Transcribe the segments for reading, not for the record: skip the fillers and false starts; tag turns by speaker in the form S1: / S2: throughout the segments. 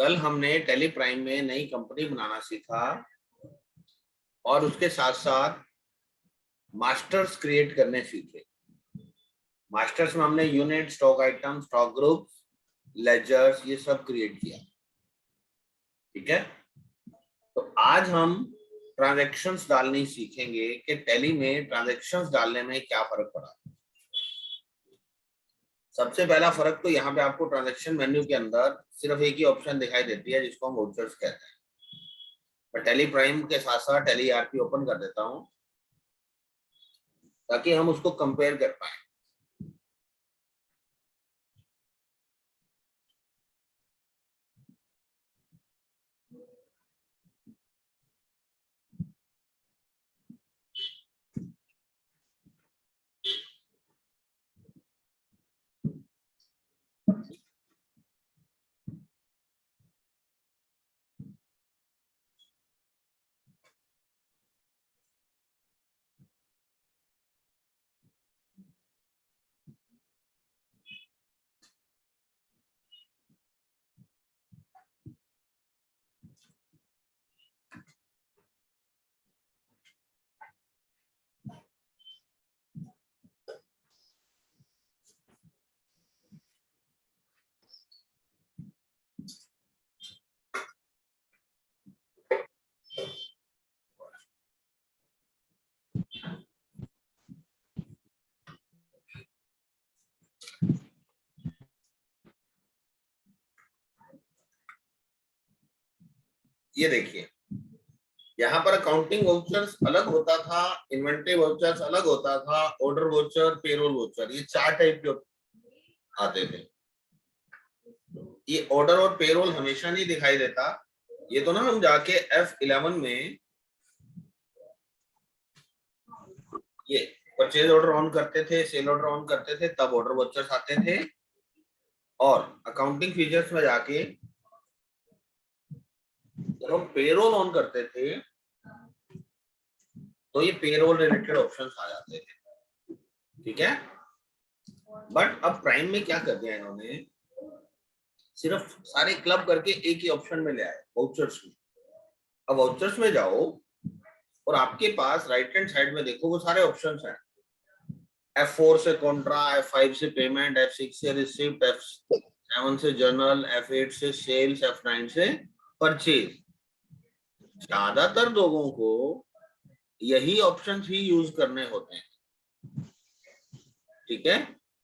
S1: कल हमने Tally Prime में नई कंपनी बनाना सीखा और उसके साथ साथ मास्टर्स क्रिएट करने सीखे। मास्टर्स में हमने unit, stock item, stock group, ledgers, ये सब क्रिएट किया। ठीक है, तो आज हम ट्रांजैक्शंस डालनी सीखेंगे कि टैली में ट्रांजैक्शंस डालने में क्या फर्क पड़ा। सबसे पहला फर्क तो यहाँ पे आपको ट्रांजैक्शन मेन्यू के अंदर सिर्फ एक ही ऑप्शन दिखाई देती है जिसको हम वाउचर्स कहते हैं। मैं टैली प्राइम के साथ साथ टैली ईआरपी ओपन कर देता हूँ ताकि हम उसको कंपेयर कर पाए। ये देखिए, यहाँ पर अकाउंटिंग वाउचर्स अलग होता था, इन्वेंटरी वाउचर्स अलग होता था, ऑर्डर वाउचर, पेरोल वाउचर, ये 4 टाइप के आते थे। ये ऑर्डर और पेरोल हमेशा नहीं दिखाई देता। ये तो ना हम जाके F11 में ये परचेज ऑर्डर ऑन करते थे, सेल ऑर्डर ऑन करते थे, तब ऑर्डर वाउचर्स आते थे। और अकाउंटिंग फीचर्स में जाके जब हम पेरोल ऑन करते थे तो ये पेरोल रिलेटेड ऑप्शंस आ जाते थे। ठीक है, बट अब प्राइम में क्या कर दिया इन्होंने, सिर्फ सारे क्लब करके एक ही ऑप्शन में ले आए, वाउचर्स में। अब वाउचर्स में जाओ और आपके पास राइट हैंड साइड में देखो वो सारे ऑप्शंस हैं। F4 से कॉन्ट्रा, F5 से पेमेंट, F6 से रिसिप्ट, F7 से जर्नल, F8 से सेल्स, F9 से परचेज। ज्यादातर लोगों को यही ऑप्शंस ही यूज करने होते हैं, ठीक है,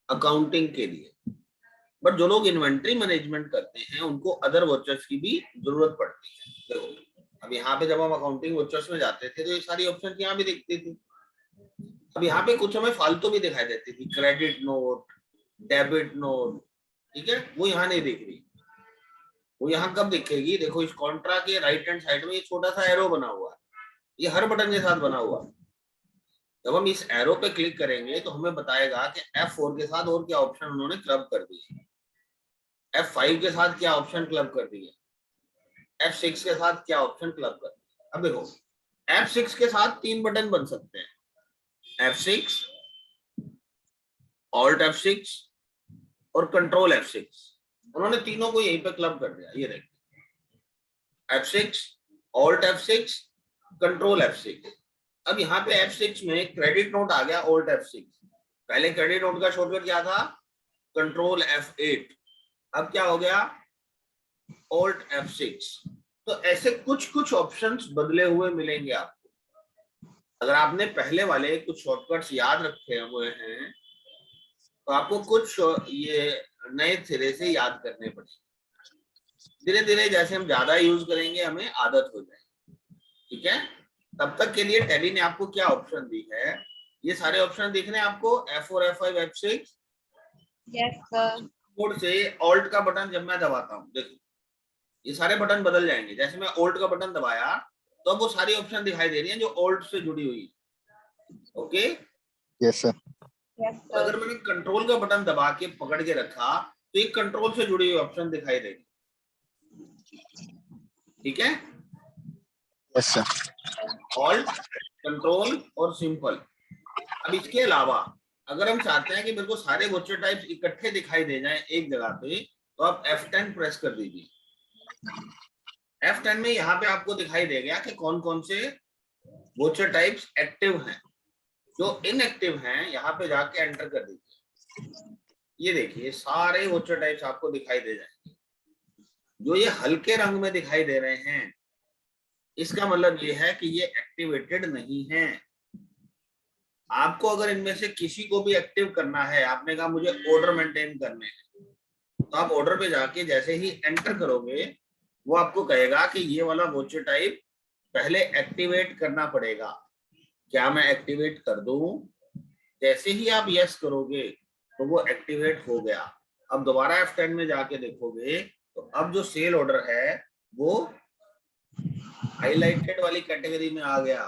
S1: अकाउंटिंग के लिए। बट जो लोग इन्वेंट्री मैनेजमेंट करते हैं उनको अदर वाउचर्स की भी जरूरत पड़ती है। देखो, अब यहाँ पे जब हम अकाउंटिंग वाउचर्स में जाते थे तो ये सारी ऑप्शन यहाँ भी दिखती थी। अब यहाँ पे कुछ हमें फालतू भी दिखाई देती थी, क्रेडिट नोट, डेबिट नोट, ठीक है, वो यहाँ नहीं दिख रही। वो यहाँ कब दिखेगी, देखो इस कॉन्ट्रा के राइट हैंड साइड में ये छोटा सा एरो बना हुआ है, ये हर बटन के साथ बना हुआ है। जब हम इस एरो पे क्लिक करेंगे तो हमें बताएगा कि F4 के साथ और क्या ऑप्शन उन्होंने क्लब कर दिए, F5 के साथ क्या ऑप्शन क्लब कर दिए, F6 के साथ क्या ऑप्शन क्लब कर दिए। अब देखो, F6 के साथ 3 बटन बन सकते हैं, F6, Alt F6 और कंट्रोल F6। उन्होंने तीनों को यहीं पे क्लब कर दिया। ये देखिए, F6, Alt F6, control F6। अब यहाँ पे F6 में क्रेडिट नोट आ गया, Alt F6। पहले क्रेडिट नोट का शॉर्टकट क्या था, कंट्रोल F8। अब क्या हो गया, Alt F6। तो ऐसे कुछ कुछ ऑप्शंस बदले हुए मिलेंगे आपको। अगर आपने पहले वाले कुछ शॉर्टकट्स याद रखे हुए हैं तो आपको कुछ ये नए सिरे से याद करने पड़ेंगे। धीरे धीरे जैसे हम ज्यादा यूज करेंगे हमें आदत हो जाएगी। ठीक है, तब तक के लिए टैली ने आपको क्या ऑप्शन दी है, ये सारे ऑप्शन दिख रहे हैं आपको, F4, F5, F6।
S2: Yes sir.
S1: Keyboard से ऑल्ट का बटन जब मैं दबाता हूँ, देखो ये सारे बटन बदल जाएंगे। जैसे मैं ऑल्ट का बटन दबाया तो अब वो सारी ऑप्शन दिखाई दे रही हैं जो ऑल्ट से जुड़ी हुई है। Okay,
S3: yes sir.
S1: अगर मैंने कंट्रोल का बटन दबा के पकड़ के रखा तो एक कंट्रोल से जुड़ी हुई ऑप्शन दिखाई देगी। ठीक है,
S3: यस सर।
S1: ऑल्ट, कंट्रोल और सिंपल। अब इसके अलावा अगर हम चाहते हैं कि मेरे को सारे वाउचर टाइप्स इकट्ठे दिखाई दे जाएं एक जगह पे, तो आप F10 प्रेस कर दीजिए। F10 में यहाँ पे आपको दिखाई देगा कि कौन कौन से वोचर टाइप्स एक्टिव हैं। जो इनएक्टिव हैं यहाँ पे जाके एंटर कर दीजिए। ये देखिए सारे वोचर टाइप्स आपको दिखाई दे जाएंगे। जो ये हल्के रंग में दिखाई दे रहे हैं इसका मतलब ये है कि ये एक्टिवेटेड नहीं है। आपको अगर इनमें से किसी को भी एक्टिव करना है, आपने कहा मुझे ऑर्डर मेंटेन करने हैं, तो आप ऑर्डर पे जाके जैसे ही एंटर करोगे वो आपको कहेगा कि ये वाला वोचर टाइप पहले एक्टिवेट करना पड़ेगा। क्या मैं एक्टिवेट कर दूं? जैसे ही आप यस करोगे तो वो एक्टिवेट हो गया। अब दोबारा F10 में जाके देखोगे तो अब जो सेल ऑर्डर है वो हाईलाइटेड वाली कैटेगरी में आ गया,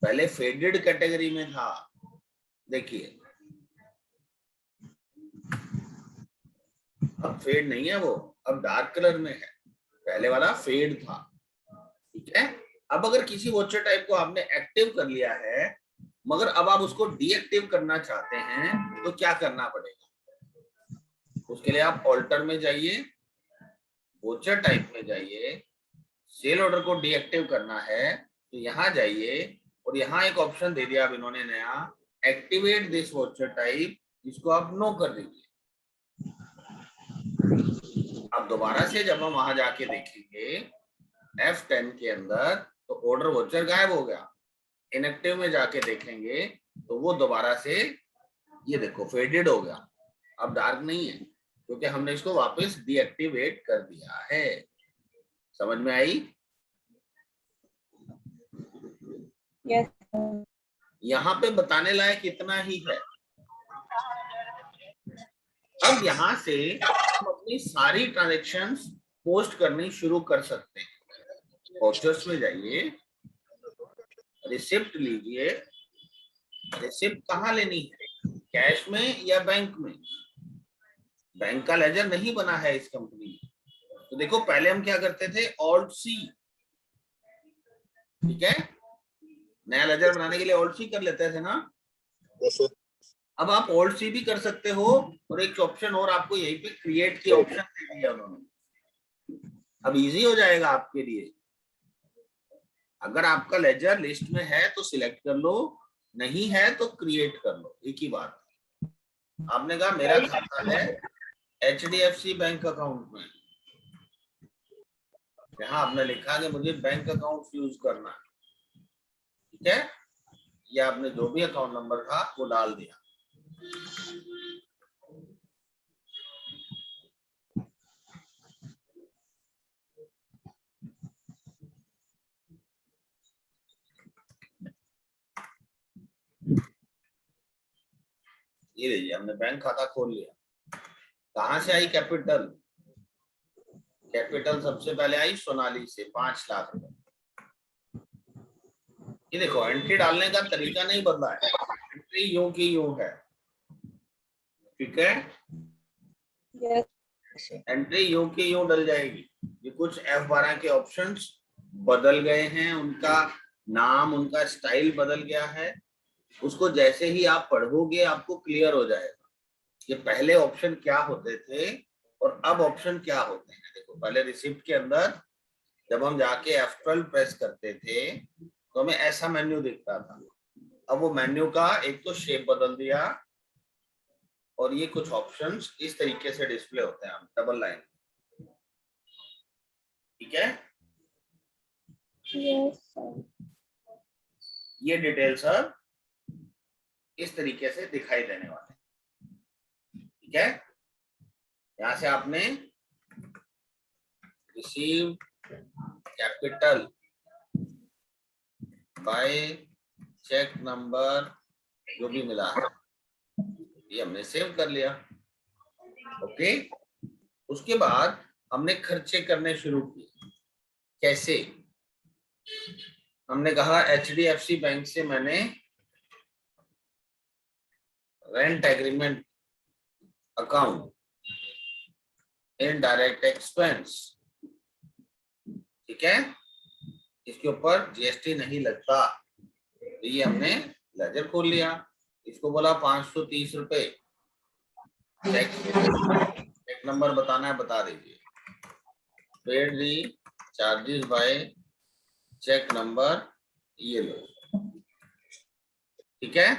S1: पहले फेडेड कैटेगरी में था। देखिए अब फेड नहीं है वो, अब डार्क कलर में है, पहले वाला फेड था। ठीक है। अब अगर किसी वोचर टाइप को आपने एक्टिव कर लिया है मगर अब आप उसको डीएक्टिव करना चाहते हैं तो क्या करना पड़ेगा? उसके लिए आप ऑल्टर में जाइए, वोचर टाइप में जाइए, सेल ऑर्डर को डीएक्टिव करना है तो यहाँ जाइए और यहाँ एक ऑप्शन दे दिया अब इन्होंने नया, एक्टिवेट दिस वोचर टाइप, इसको आप नो कर दीजिए। अब दोबारा से जब हम वहां जाके देखेंगे F10 के अंदर तो ऑर्डर वोचर गायब हो गया। इनएक्टिव में जाके देखेंगे तो वो दोबारा से ये देखो फेडेड हो गया, अब डार्क नहीं है क्योंकि हमने इसको वापस डीएक्टिवेट कर दिया है। समझ में आई?
S2: Yes.
S1: यहाँ पे बताने लायक इतना ही है। अब यहाँ से हम अपनी सारी ट्रांजैक्शंस पोस्ट करनी शुरू कर सकते हैं। वाउचर्स में जाइए, रिसिप्ट लीजिए। रिसिप्ट कहाँ लेनी है? कैश में या बैंक में? बैंक का लेजर नहीं बना है इस कंपनी में, तो देखो पहले हम क्या करते थे, ऑल्ट सी। ठीक है, नया लेजर बनाने के लिए ऑल्ट सी कर लेते थे ना।
S3: Yes, sir.
S1: अब आप ऑल्ट सी भी कर सकते हो और एक ऑप्शन और आपको यहीं पे क्रिएट की ऑप्शन दे दिया उन्होंने। अब इजी हो जाएगा आपके लिए। अगर आपका लेजर लिस्ट में है तो सिलेक्ट कर लो, नहीं है तो क्रिएट कर लो, एक ही बात। आपने कहा मेरा खाता है HDFC बैंक अकाउंट में, यहाँ आपने लिखा कि मुझे बैंक अकाउंट यूज करना है। ठीक है, या आपने जो भी अकाउंट नंबर था वो डाल दिया। ये लीजिए हमने बैंक खाता खोल लिया। कहां से आई कैपिटल? कैपिटल सबसे पहले आई सोनाली से 5 लाख रुपए। ये देखो एंट्री डालने का तरीका नहीं बदला है, एंट्री यूं की यूं है। ठीक है,
S2: Yes.
S3: Yes, sir.
S1: एंट्री यूं की यूं डल जाएगी। ये कुछ F12 के ऑप्शंस बदल गए हैं, उनका नाम उनका स्टाइल बदल गया है। उसको जैसे ही आप पढ़ोगे आपको क्लियर हो जाएगा कि पहले ऑप्शन क्या होते थे और अब ऑप्शन क्या होते हैं। देखो पहले रिसिप्ट के अंदर जब हम जाके F12 प्रेस करते थे तो हमें ऐसा मेन्यू दिखता था। अब वो मेन्यू का एक तो शेप बदल दिया और ये कुछ ऑप्शंस इस तरीके से डिस्प्ले होते हैं डबल लाइन। ठीक है,
S2: Yes, sir.
S1: ये डिटेल सब इस तरीके से दिखाई देने वाले। ठीक है, यहां से आपने receive capital by cheque number जो भी मिला है ये हमने सेव कर लिया। ओके, उसके बाद हमने खर्चे करने शुरू किए। कैसे? हमने कहा HDFC बैंक से मैंने rent agreement account indirect expense, ठीक है, इसके ऊपर GST नहीं लगता, तो ये हमने लेजर खोल लिया। इसको बोला 530 रुपए। चेक नंबर बताना है, बता दीजिए। पेड दी चार्जेस बाय चेक नंबर, ये लो, ठीक है।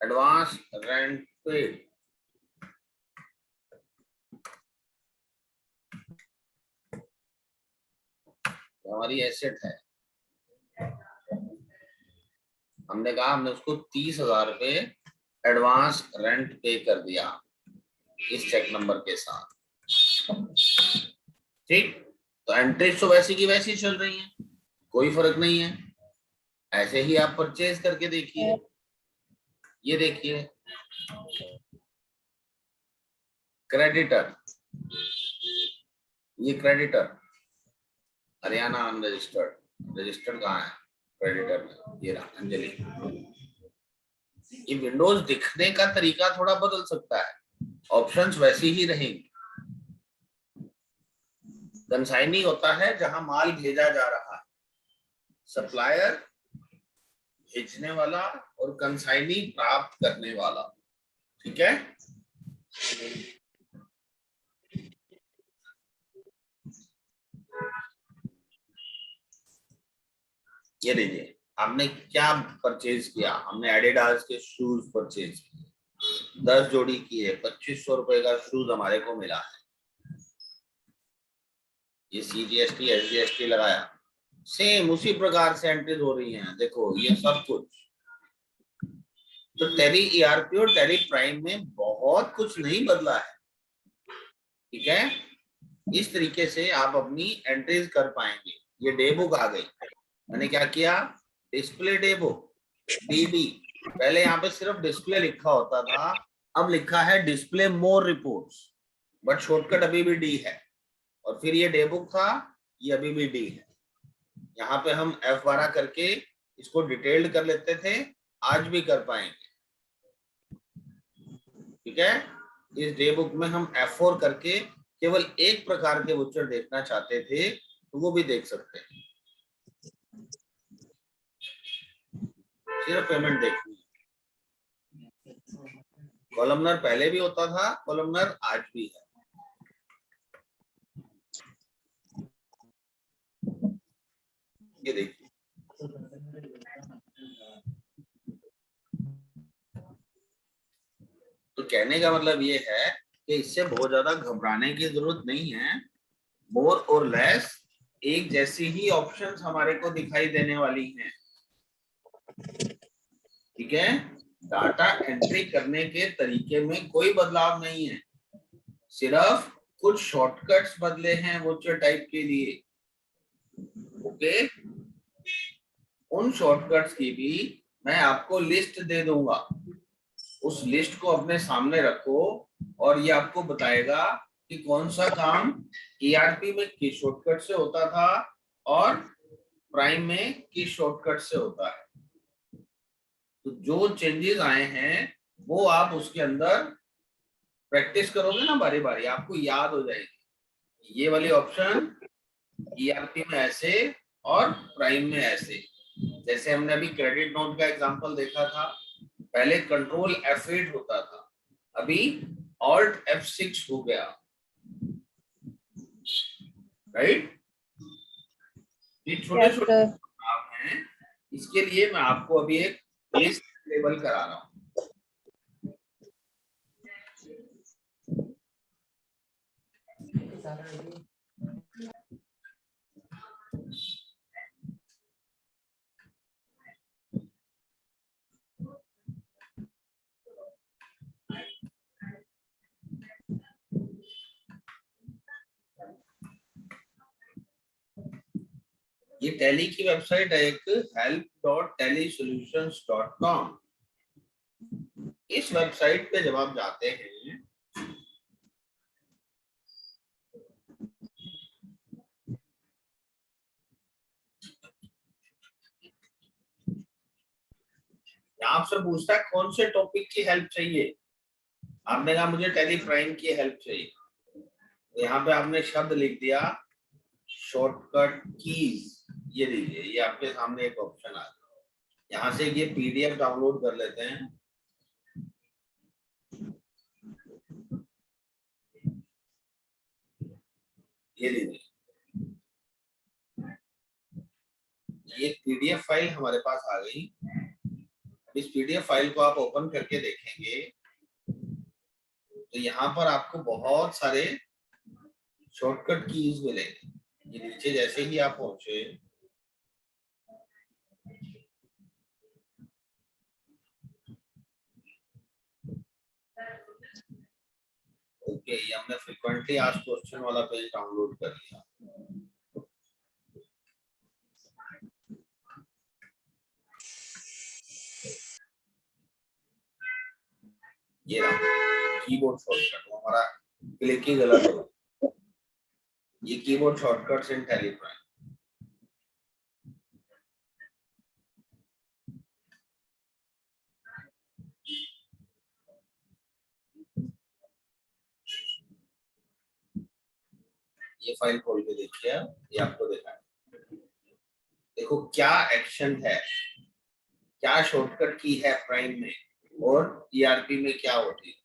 S1: एडवांस रेंट पेड, हमारी एसेट है, हमने कहा हमने उसको 30,000 रुपये एडवांस रेंट पे कर दिया इस चेक नंबर के साथ, ठीक। तो एंट्रीज तो वैसी की वैसी चल रही हैं, कोई फर्क नहीं है। ऐसे ही आप परचेज करके देखिए, ये देखिए क्रेडिटर, ये क्रेडिटर हरियाणा अनरजिस्टर्ड, रजिस्टर्ड कहाँ है क्रेडिटर में, ये रहा अंजलि। ये विंडोज दिखने का तरीका थोड़ा बदल सकता है, ऑप्शंस वैसी ही रहेंगी। कंसाइनी होता है जहां माल भेजा जा रहा है, सप्लायर भेजने वाला और कंसाइनी प्राप्त करने वाला, ठीक है। ये देखिए आपने क्या परचेज किया, हमने एडिडास के शूज परचेज किए, 10 जोड़ी किए, 2500 रुपए का शूज हमारे को मिला है। ये CGST SGST लगाया, सेम उसी प्रकार से एंट्रीज हो रही हैं, देखो ये सब कुछ। तो टैली ERP और टैली प्राइम में बहुत कुछ नहीं बदला है, ठीक है। इस तरीके से आप अपनी एंट्रीज कर पाएंगे। ये डे बुक आ गई, मैंने क्या किया, डिस्प्ले डे बुक DB, पहले यहाँ पे सिर्फ डिस्प्ले लिखा होता था, अब लिखा है display more reports, but shortcut अभी भी D है। और फिर ये डे बुक था, ये अभी भी D है। यहाँ पे हम F12 करके इसको डिटेल्ड कर लेते थे, आज भी कर पाएंगे, ठीक है। इस डे बुक में हम F4 करके केवल एक प्रकार के वोचर देखना चाहते थे तो वो भी देख सकते हैं, सिर्फ पेमेंट देखनी है। कॉलमनर पहले भी होता था, कॉलमनर आज भी है, ये देखिए। तो कहने का मतलब ये है कि इससे बहुत ज्यादा घबराने की जरूरत नहीं है, मोर और लेस एक जैसी ही ऑप्शंस हमारे को दिखाई देने वाली हैं, ठीक है। डाटा एंट्री करने के तरीके में कोई बदलाव नहीं है, सिर्फ कुछ शॉर्टकट्स बदले हैं वोचर टाइप के लिए, ओके। उन शॉर्टकट्स की भी मैं आपको लिस्ट दे दूंगा, उस लिस्ट को अपने सामने रखो और ये आपको बताएगा कि कौन सा काम ERP में किस शॉर्टकट से होता था और प्राइम में किस शॉर्टकट से होता है। तो जो चेंजेस आए हैं वो आप उसके अंदर प्रैक्टिस करोगे ना बारी बारी, आपको याद हो जाएगी, ये वाली ऑप्शन ERP में ऐसे और प्राइम में ऐसे। जैसे हमने अभी क्रेडिट नोट का एग्जांपल देखा था, पहले कंट्रोल F8 होता था, अभी Alt F6 हो गया, राइट। ये छोटे
S2: Yes,
S1: छोटे
S2: sir.
S1: काम हैं, इसके लिए मैं आपको अभी एक लिस्ट लेबल करा रहा हूँ। ये टैली की वेबसाइट है एक, help.tallysolutions.com। इस वेबसाइट पे जब आप जाते हैं आपसे पूछता है कौन से टॉपिक की हेल्प चाहिए, आपने कहा मुझे टैली प्राइम की हेल्प चाहिए, तो यहाँ पे आपने शब्द लिख दिया शॉर्टकट कीज, ये लीजिए, ये आपके सामने एक ऑप्शन आ गया। यहाँ से ये PDF डाउनलोड कर लेते हैं, ये लीजिए, ये पीडीएफ फाइल हमारे पास आ गई। इस पीडीएफ फाइल को आप ओपन करके देखेंगे तो यहाँ पर आपको बहुत सारे शॉर्टकट कीज मिलेंगे। ये नीचे जैसे ही आप पहुंचे, ओके, ये हमने फ्रीक्वेंटली आस्क्ड क्वेश्चन वाला पेज डाउनलोड कर लिया। ये रहा कीबोर्ड शॉर्टकट, वो हमारा क्लिक ही गलत हो। ये कीबोर्ड शॉर्टकट्स इन टैली प्राइम। ये फाइल खोल के देखिए, ये आपको दिखाया। देखो क्या एक्शन है, क्या शॉर्टकट की है प्राइम में और ईआरपी में क्या होती है,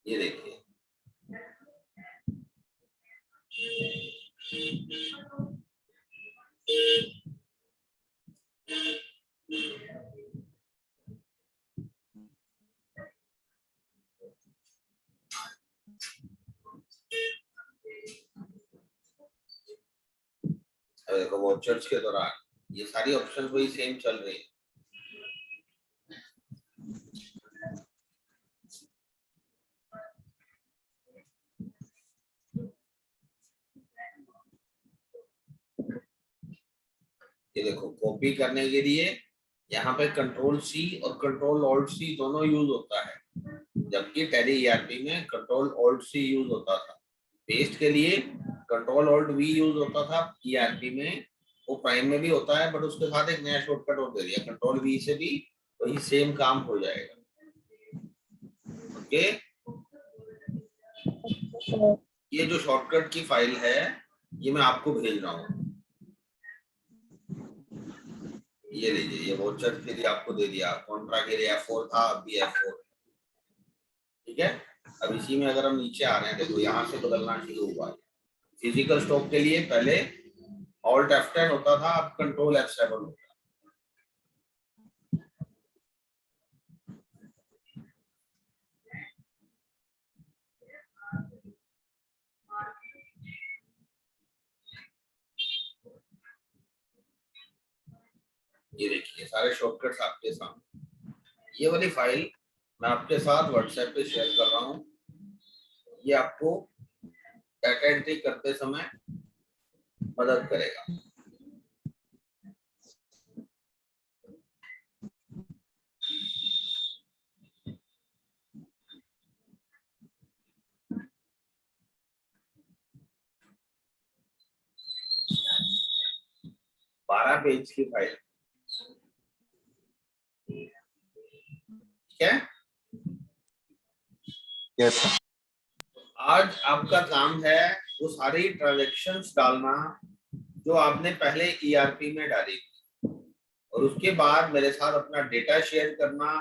S1: ये देखिए। अब देखो वॉचर्स के दौरान ये सारी ऑप्शन वही सेम चल रही है। ये देखो कॉपी करने के लिए यहाँ पे कंट्रोल सी और कंट्रोल ऑल्ट सी दोनों यूज होता है, जबकि टैली ईआरपी में कंट्रोल ऑल्ट सी यूज होता था। पेस्ट के लिए कंट्रोल ऑल्ट वी यूज होता था ईआरपी में, वो प्राइम में भी होता है, बट उसके साथ एक नया शॉर्टकट और दे दिया, कंट्रोल वी से भी वही सेम काम हो जाएगा। ओके, ये जो शॉर्टकट की फाइल है ये मैं आपको भेज रहा हूँ। ये लीजिए, ये वोचर के लिए आपको दे दिया, कॉन्ट्रा के लिए F4 था, अभी F4। ठीक है, अब इसी में अगर हम नीचे आ रहे हैं, देखो यहाँ से बदलना शुरू हुआ है। फिजिकल स्टॉक के लिए पहले ऑल्ट F10 होता था, अब कंट्रोल F7 होता है। ये देखिए सारे शॉर्टकट्स आपके सामने। ये वाली फाइल मैं आपके साथ व्हाट्सएप पे शेयर कर रहा हूँ। ये आपको डाटा एंट्री करते समय मदद करेगा। बारह पेज की फाइल, ठीक है।
S3: यस
S1: आज आपका काम है वो सारी ट्रांजैक्शंस डालना जो आपने पहले ईआरपी में डाली, और उसके बाद मेरे साथ अपना डेटा शेयर करना,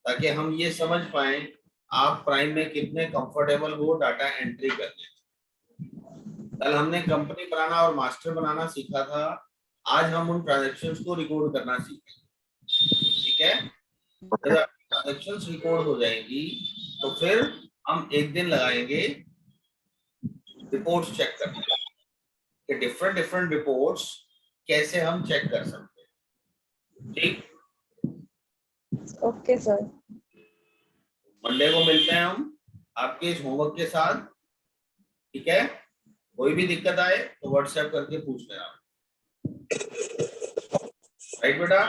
S1: ताकि हम ये समझ पाए आप प्राइम में कितने कंफर्टेबल हो डाटा एंट्री करने। कल हमने कंपनी बनाना और मास्टर बनाना सीखा था, आज हम उन ट्रांजैक्शंस को रिकॉर्ड करना सीखेंगे। ठीक है, जब ट्रांजैक्शंस रिकॉर्ड हो जाएंगी तो फिर हम एक दिन लगाएंगे रिपोर्ट्स चेक करने कि डिफरेंट डिफरेंट रिपोर्ट्स कैसे हम चेक कर सकते हैं। ठीक,
S2: ओके सर।
S1: मंडे को मिलते हैं हम आपके इस होमवर्क के साथ। ठीक है, कोई भी दिक्कत आए तो व्हाट्सएप करके पूछ लेना। राइट बेटा?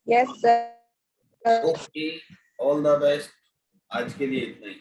S2: Yes sir.
S1: Okay, all the best. आज के लिए इतना ही।